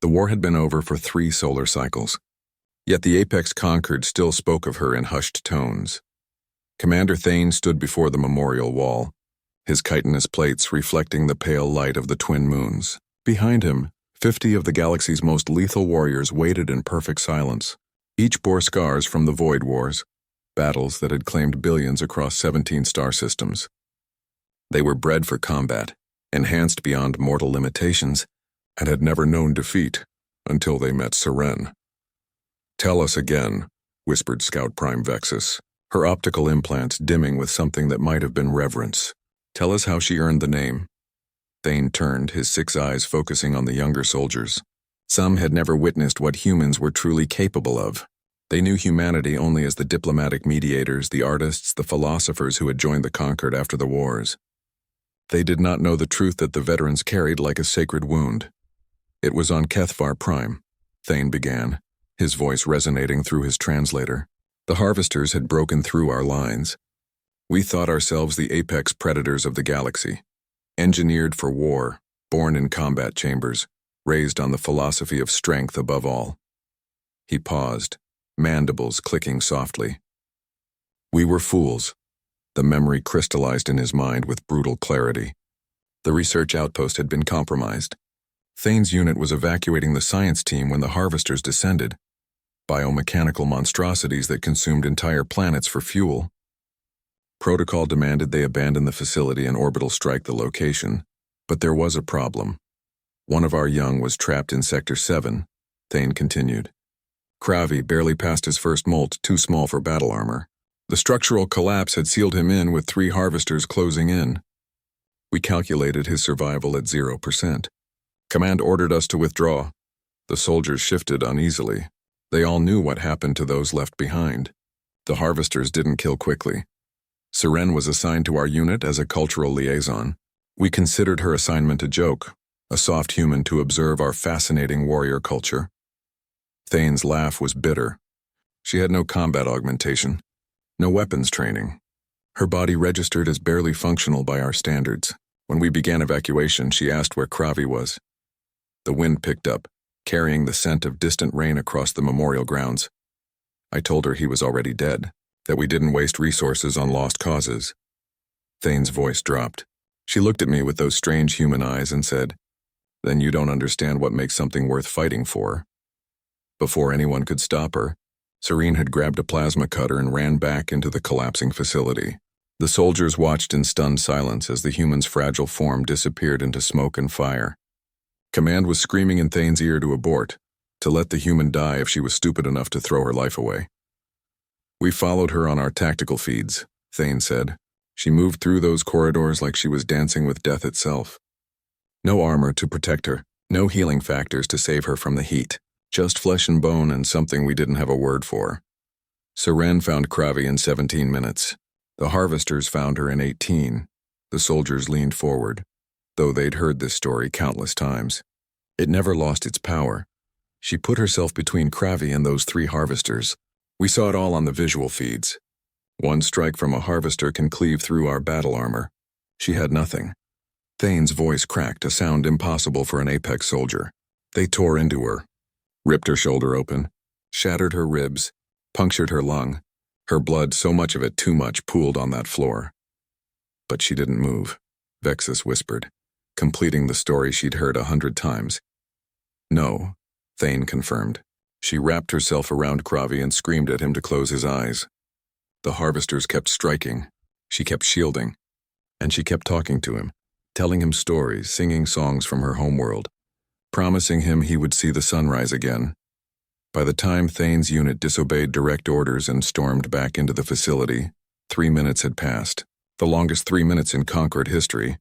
The war had been over for 3 solar cycles. Yet the Apex Conquered still spoke of her in hushed tones. Commander Thane stood before the memorial wall, his chitinous plates reflecting the pale light of the twin moons. Behind him, 50 of the galaxy's most lethal warriors waited in perfect silence. Each bore scars from the Void Wars, battles that had claimed billions across 17 star systems. They were bred for combat, enhanced beyond mortal limitations, and had never known defeat until they met Seren. "Tell us again," whispered Scout Prime Vexus, her optical implants dimming with something that might have been reverence. "Tell us how she earned the name." Thane turned, his 6 eyes focusing on the younger soldiers. Some had never witnessed what humans were truly capable of. They knew humanity only as the diplomatic mediators, the artists, the philosophers who had joined the Conquered after the wars. They did not know the truth that the veterans carried like a sacred wound. "It was on Kethvar Prime," Thane began, his voice resonating through his translator. "The harvesters had broken through our lines. We thought ourselves the apex predators of the galaxy, engineered for war, born in combat chambers, raised on the philosophy of strength above all." He paused, mandibles clicking softly. "We were fools." The memory crystallized in his mind with brutal clarity. The research outpost had been compromised. Thane's unit was evacuating the science team when the harvesters descended, biomechanical monstrosities that consumed entire planets for fuel. Protocol demanded they abandon the facility and orbital strike the location, but there was a problem. One of our young was trapped in Sector 7, Thane continued. Kravi barely passed his first molt, too small for battle armor. The structural collapse had sealed him in with 3 harvesters closing in. We calculated his survival at 0%. Command ordered us to withdraw. The soldiers shifted uneasily. They all knew what happened to those left behind. The harvesters didn't kill quickly. Seren was assigned to our unit as a cultural liaison. We considered her assignment a joke, a soft human to observe our fascinating warrior culture. Thane's laugh was bitter. She had no combat augmentation, no weapons training. Her body registered as barely functional by our standards. When we began evacuation, she asked where Kravi was. The wind picked up, carrying the scent of distant rain across the memorial grounds. I told her he was already dead, that we didn't waste resources on lost causes. Thane's voice dropped. She looked at me with those strange human eyes and said, "Then you don't understand what makes something worth fighting for." Before anyone could stop her, Serene had grabbed a plasma cutter and ran back into the collapsing facility. The soldiers watched in stunned silence as the human's fragile form disappeared into smoke and fire. Command was screaming in Thane's ear to abort, to let the human die if she was stupid enough to throw her life away. "We followed her on our tactical feeds," Thane said. "She moved through those corridors like she was dancing with death itself. No armor to protect her, no healing factors to save her from the heat. Just flesh and bone and something we didn't have a word for. Seren found Kravi in 17 minutes. The harvesters found her in 18. The soldiers leaned forward, though they'd heard this story countless times. It never lost its power. She put herself between Kravi and those 3 harvesters. We saw it all on the visual feeds. One strike from a harvester can cleave through our battle armor. She had nothing. Thane's voice cracked, a sound impossible for an Apex soldier. They tore into her. Ripped her shoulder open, shattered her ribs, punctured her lung. Her blood, so much of it too much, pooled on that floor. But she didn't move, Vexus whispered, completing the story she'd heard 100 times. "No," Thane confirmed. She wrapped herself around Kravi and screamed at him to close his eyes. The harvesters kept striking. She kept shielding. And she kept talking to him, telling him stories, singing songs from her homeworld, promising him he would see the sunrise again. By the time Thane's unit disobeyed direct orders and stormed back into the facility, 3 minutes had passed, the longest 3 minutes in Conquered history.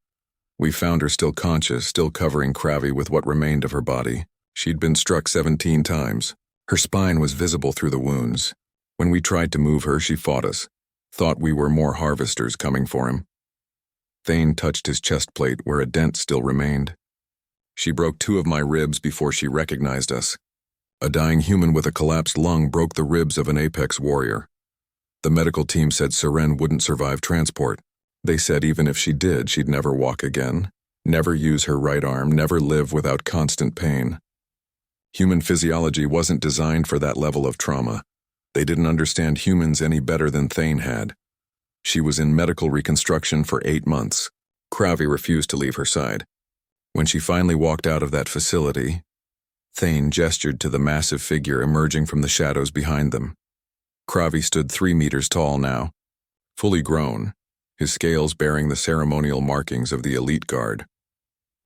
We found her still conscious, still covering Kravi with what remained of her body. She'd been struck 17 times. Her spine was visible through the wounds. When we tried to move her, she fought us, thought we were more harvesters coming for him. Thane touched his chest plate where a dent still remained. She broke 2 of my ribs before she recognized us. A dying human with a collapsed lung broke the ribs of an Apex warrior. The medical team said Seren wouldn't survive transport. They said even if she did, she'd never walk again, never use her right arm, never live without constant pain. Human physiology wasn't designed for that level of trauma. They didn't understand humans any better than Thane had. She was in medical reconstruction for 8 months. Kravi refused to leave her side. When she finally walked out of that facility, Thane gestured to the massive figure emerging from the shadows behind them. Kravi stood 3 meters tall now, fully grown, his scales bearing the ceremonial markings of the elite guard.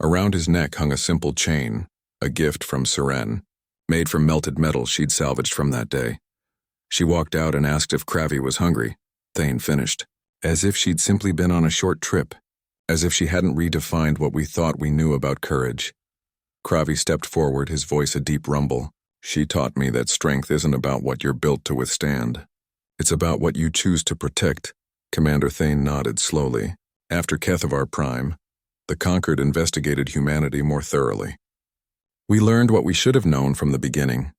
Around his neck hung a simple chain, a gift from Seren, made from melted metal she'd salvaged from that day. She walked out and asked if Kravi was hungry. Thane finished, as if she'd simply been on a short trip, as if she hadn't redefined what we thought we knew about courage. Kravi stepped forward, his voice a deep rumble. She taught me that strength isn't about what you're built to withstand. It's about what you choose to protect. Commander Thane nodded slowly. After Kethavar Prime, the Conquered investigated humanity more thoroughly. We learned what we should have known from the beginning.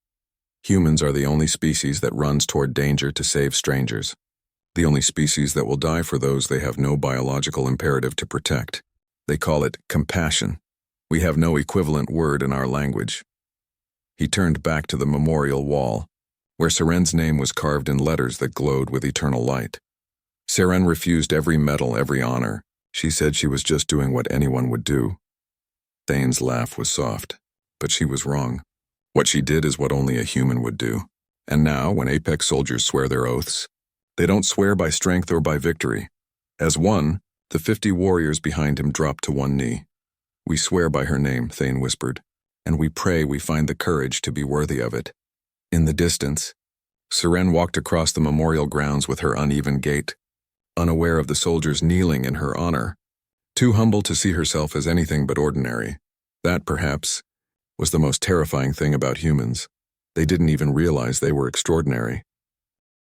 Humans are the only species that runs toward danger to save strangers. The only species that will die for those they have no biological imperative to protect. They call it compassion. We have no equivalent word in our language. He turned back to the memorial wall, where Seren's name was carved in letters that glowed with eternal light. Seren refused every medal, every honor. She said she was just doing what anyone would do. Thane's laugh was soft, but she was wrong. What she did is what only a human would do. And now, when Apex soldiers swear their oaths, they don't swear by strength or by victory. As one, the 50 warriors behind him dropped to one knee. We swear by her name, Thane whispered, and we pray we find the courage to be worthy of it. In the distance, Seren walked across the memorial grounds with her uneven gait, unaware of the soldiers kneeling in her honor, too humble to see herself as anything but ordinary. That, perhaps, was the most terrifying thing about humans. They didn't even realize they were extraordinary.